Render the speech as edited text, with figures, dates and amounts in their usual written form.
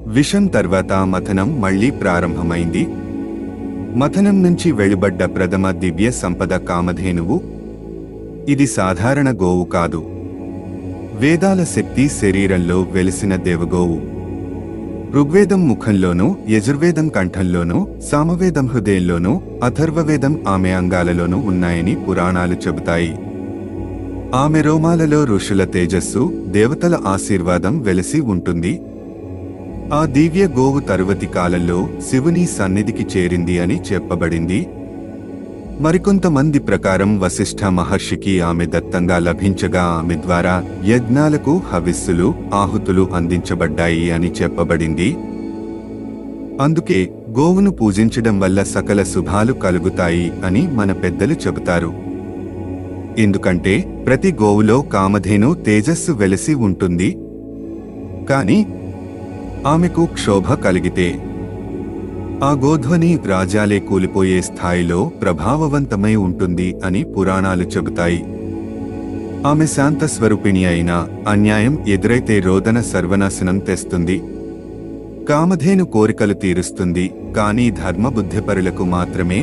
విషం తర్వాత మథనం మళ్లీ ప్రారంభమైంది. మథనం నుంచి వెలువడ్డ ప్రథమ దివ్య సంపద కామధేనువు. ఇది సాధారణ గోవు కాదు. వేదాల శక్తి శరీరంలో వెలిసిన దేవగోవు. ఋగ్వేదం ముఖంలోనూ, యజుర్వేదం కంఠంలోనూ, సామవేదం హృదయంలోనూ, అథర్వవేదం ఆమె అంగాలలోనూ ఉన్నాయని పురాణాలు చెబుతాయి. ఆమె రోమాలలో ఋషుల తేజస్సు, దేవతల ఆశీర్వాదం వెలసి ఉంటుంది. ఆ దివ్య గోవు తరువతి కాలంలో శివుని సన్నిధికి చేరింది అని చెప్పబడింది. మరికొంతమంది ప్రకారం వశిష్ఠ మహర్షికి ఆమె దత్తంగా లభించగా ఆమె ద్వారా యజ్ఞాలకు హవిస్సులు, ఆహుతులు అందించబడ్డాయి అని చెప్పబడింది. అందుకే గోవును పూజించడం వల్ల సకల శుభాలు కలుగుతాయి అని మన పెద్దలు చెబుతారు. ఎందుకంటే ప్రతి గోవులో కామధేను తేజస్సు వెలసి ఉంటుంది. కాని ఆమెకు క్షోభ కలిగితే ఆ గోధ్వని రాజ్యాలే కూలిపోయే స్థాయిలో ప్రభావవంతమై ఉంటుంది అని పురాణాలు చెబుతాయి. ఆమె శాంతస్వరూపిణి అయినా అన్యాయం ఎదురైతే రోదన సర్వనాశనం తెస్తుంది. కామధేను కోరికలు తీరుస్తుంది, కానీ ధర్మబుద్ధిపరులకు మాత్రమే